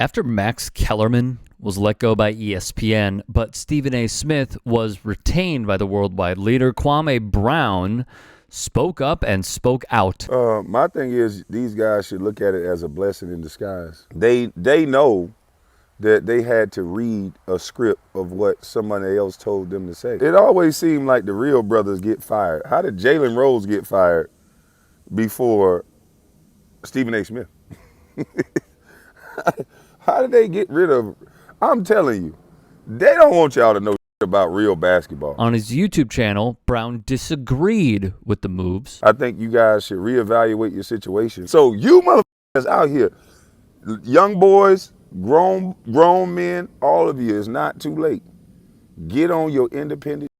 After Max Kellerman was let go by ESPN, but Stephen A.Smith was retained by the worldwide leader, Kwame Brown spoke up and spoke out. My thing is, these guys should look at it as a blessing in disguise. They know that they had to read a script of what somebody else told them to say. It always seemed like the real brothers get fired. How did Jalen Rose get fired before Stephen A. Smith? How did they get rid of? I'm telling you, they don't want y'all to know about real basketball. On his YouTube channel, Brown disagreed with the moves. I think you guys should reevaluate your situation. So you motherfuckers out here, young boys, grown men, all of you, it's not too late. Get on your independent,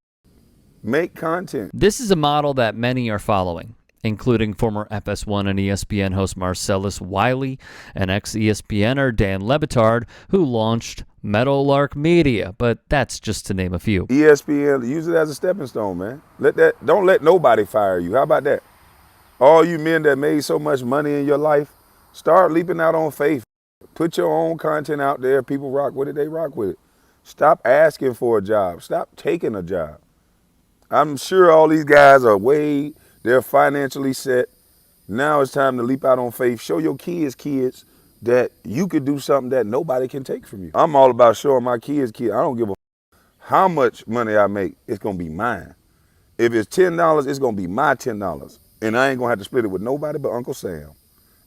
make content. This is a model that many are following, including former FS1 and ESPN host Marcellus Wiley and ex-ESPNer Dan Le Batard, who launched Meadowlark Media, but that's just to name a few. ESPN, use it as a stepping stone, man. Don't let nobody fire you. How about that? All you men that made so much money in your life, start leaping out on faith. Put your own content out there. People rock with it, they rock with it. Stop asking for a job. Stop taking a job. I'm sure all these guys are they're financially set. Now it's time to leap out on faith. Show your kids that you could do something that nobody can take from you. I'm all about showing my kids. I don't give a how much money I make. It's going to be mine. If it's $10, it's going to be my $10. And I ain't going to have to split it with nobody but Uncle Sam.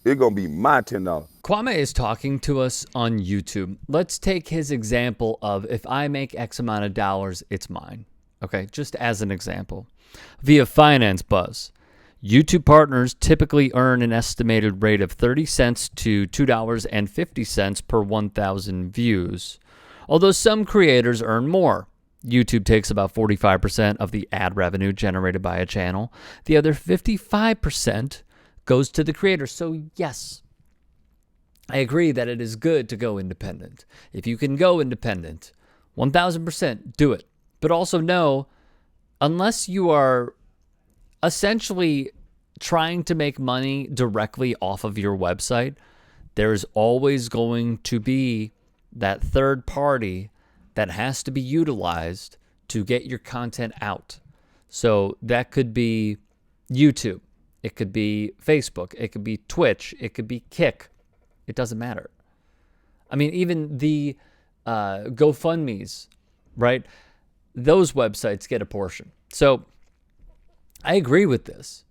It's going to be my $10. Kwame is talking to us on YouTube. Let's take his example of if I make X amount of dollars, it's mine. Okay, just as an example. Via Finance Buzz, YouTube partners typically earn an estimated rate of 30 cents to $2.50 per 1,000 views, although some creators earn more. YouTube takes about 45% of the ad revenue generated by a channel. The other 55% goes to the creator. So yes, I agree that it is good to go independent. If you can go independent, 1,000% do it. But also know, unless you are essentially trying to make money directly off of your website, there's always going to be that third party that has to be utilized to get your content out. So that could be YouTube. It could be Facebook. It could be Twitch. It could be Kick. It doesn't matter. I mean, even the GoFundMes, right? Those websites get a portion. So I agree with this.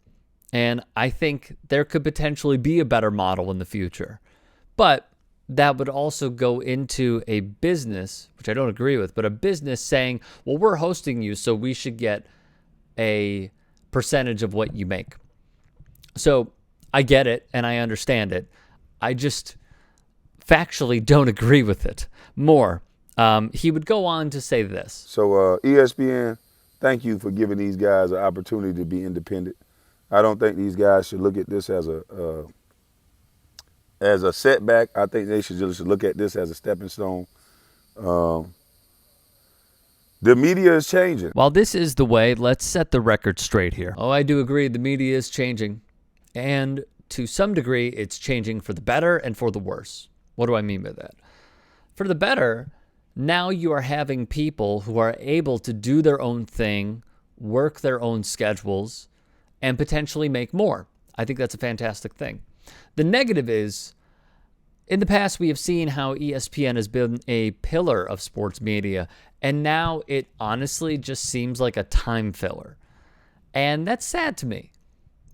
And I think there could potentially be a better model in the future. But that would also go into a business, which I don't agree with, but a business saying, well, we're hosting you, so we should get a percentage of what you make. So I get it and I understand it. I just factually don't agree with it more. He would go on to say this. So ESPN, thank you for giving these guys an opportunity to be independent. I don't think these guys should look at this as a setback. I think they should just look at this as a stepping stone. The media is changing. While this is the way, let's set the record straight here. Oh, I do agree. The media is changing. And to some degree, it's changing for the better and for the worse. What do I mean by that? For the better, now you are having people who are able to do their own thing, work their own schedules, and potentially make more. I think that's a fantastic thing. The negative is, in the past, we have seen how ESPN has been a pillar of sports media, and now it honestly just seems like a time filler. And that's sad to me.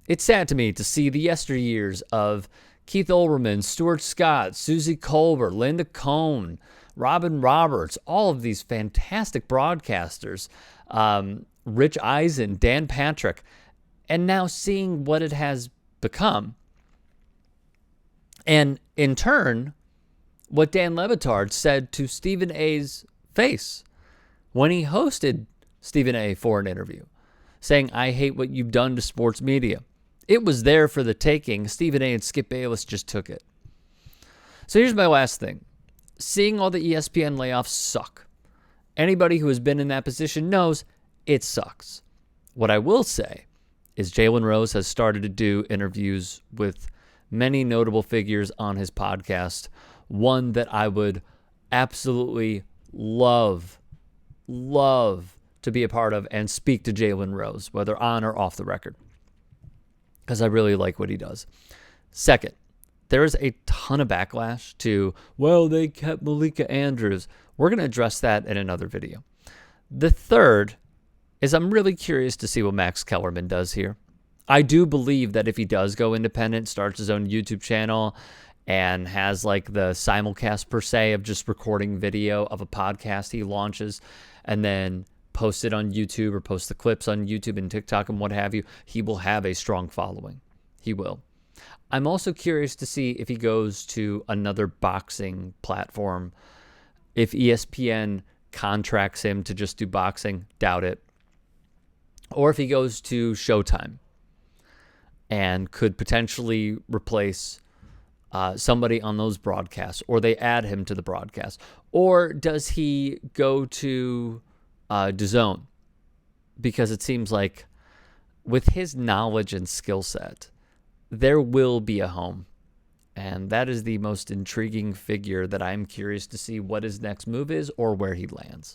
It's sad to me to see the yesteryears of Keith Olbermann, Stuart Scott, Susie Colbert, Linda Cohn, Robin Roberts, all of these fantastic broadcasters, Rich Eisen, Dan Patrick, and now seeing what it has become. And in turn, what Dan Le Batard said to Stephen A's face when he hosted Stephen A for an interview, saying, I hate what you've done to sports media. It was there for the taking. Stephen A and Skip Bayless just took it. So here's my last thing. Seeing all the ESPN layoffs suck. Anybody who has been in that position knows it sucks. What I will say is Jalen Rose has started to do interviews with many notable figures on his podcast. one that I would absolutely love to be a part of and speak to Jalen Rose, whether on or off the record, because I really like what he does. Second, there is a ton of backlash to, well, they kept Malika Andrews. We're going to address that in another video. The third is I'm really curious to see what Max Kellerman does here. I do believe that if he does go independent, starts his own YouTube channel, and has like the simulcast per se of just recording video of a podcast he launches and then post it on YouTube or post the clips on YouTube and TikTok and what have you, he will have a strong following. He will. I'm also curious to see if he goes to another boxing platform. If ESPN contracts him to just do boxing, doubt it. Or if he goes to Showtime and could potentially replace somebody on those broadcasts, or they add him to the broadcast. Or does he go to DAZN? Because it seems like with his knowledge and skill set, there will be a home. And that is the most intriguing figure that I'm curious to see what his next move is or where he lands.